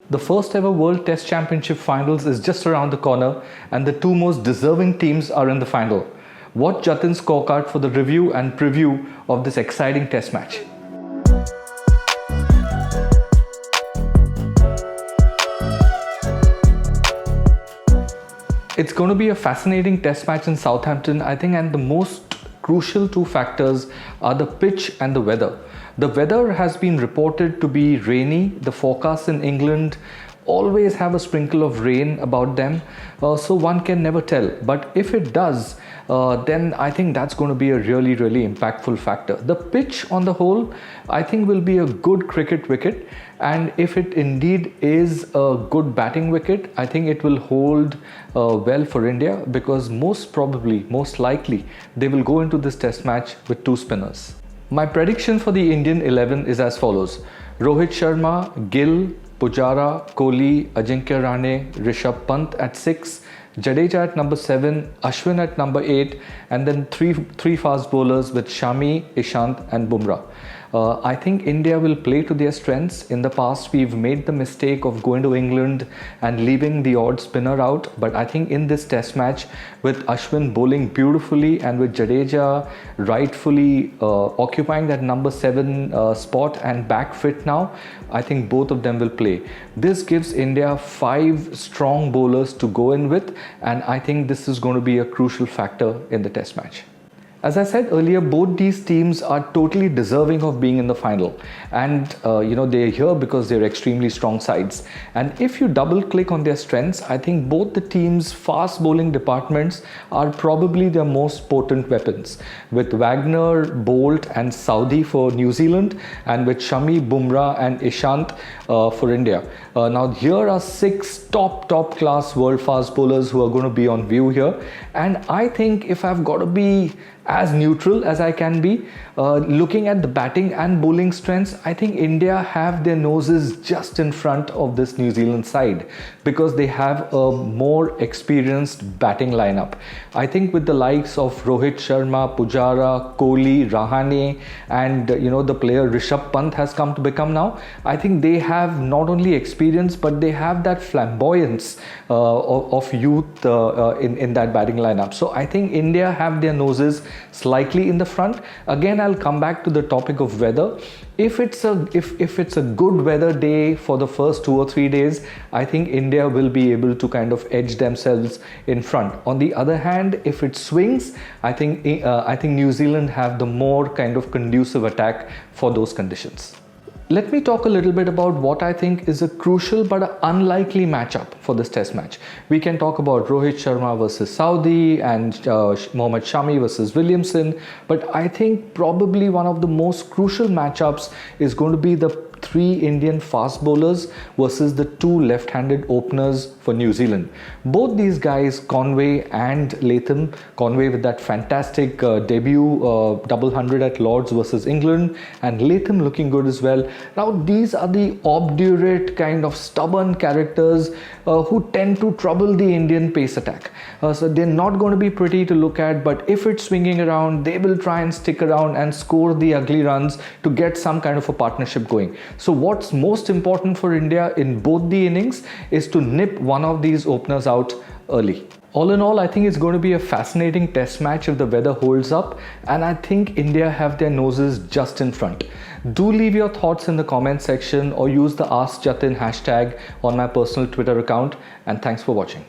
The first ever World Test Championship finals is just around the corner and the two most deserving teams are in the final. Watch Jatin's scorecard for the review and preview of this exciting test match. It's going to be a fascinating test match in Southampton, I think, and the most crucial two factors are the pitch and the weather. The weather has been reported to be rainy. The forecasts in England always have a sprinkle of rain about them, so one can never tell. But if it does, then I think that's going to be a really impactful factor. The pitch on the whole, I think, will be a good cricket wicket, and if it indeed is a good batting wicket, I think it will hold well for India, because most likely they will go into this test match with two spinners. My prediction for the Indian 11 is as follows: Rohit Sharma, Gill, Pujara, Kohli, Ajinkya Rahane, Rishabh Pant at 6, Jadeja at number 7, Ashwin at number 8, and then three fast bowlers with Shami, Ishant and Bumrah. I think India will play to their strengths. In the past, we've made the mistake of going to England and leaving the odd spinner out. But I think in this test match, with Ashwin bowling beautifully and with Jadeja rightfully occupying that number 7 spot and back fit now, I think both of them will play. This gives India 5 strong bowlers to go in with, and I think this is going to be a crucial factor in the test match. As I said earlier, both these teams are totally deserving of being in the final, and they're here because they're extremely strong sides. And if you double click on their strengths, I think both the teams' fast bowling departments are probably their most potent weapons, with Wagner, Bolt and Saudi for New Zealand, and with Shami, Bumrah and Ishant for India. Now here are 6 top class world fast bowlers who are going to be on view here, and I think if I've got to be as neutral as I can be, looking at the batting and bowling strengths, I think India have their noses just in front of this New Zealand side, because they have a more experienced batting lineup. I think with the likes of Rohit Sharma, Pujara, Kohli, Rahane, and the player Rishabh Pant has come to become now, I think they have not only experience, but they have that flamboyance of youth in that batting lineup. So I think India have their noses slightly in the front. Again, I'll come back to the topic of weather. If it's a good weather day for the first 2 or 3 days, I think India will be able to kind of edge themselves in front. On the other hand, if it swings, I think New Zealand have the more kind of conducive attack for those conditions. Let me talk a little bit about what I think is a crucial but unlikely matchup for this test match. We can talk about Rohit Sharma versus Saudi and Mohammad Shami versus Williamson, but I think probably one of the most crucial matchups is going to be the 3 Indian fast bowlers versus the 2 left-handed openers for New Zealand. Both these guys, Conway and Latham, Conway with that fantastic debut double 100 at Lords versus England, and Latham looking good as well. Now these are the obdurate kind of stubborn characters who tend to trouble the Indian pace attack. So they're not going to be pretty to look at, but if it's swinging around, they will try and stick around and score the ugly runs to get some kind of a partnership going. So what's most important for India in both the innings is to nip one of these openers out early. All in all, I think it's going to be a fascinating test match if the weather holds up, and I think India have their noses just in front. Do leave your thoughts in the comment section or use the Ask Jatin hashtag on my personal Twitter account, and thanks for watching.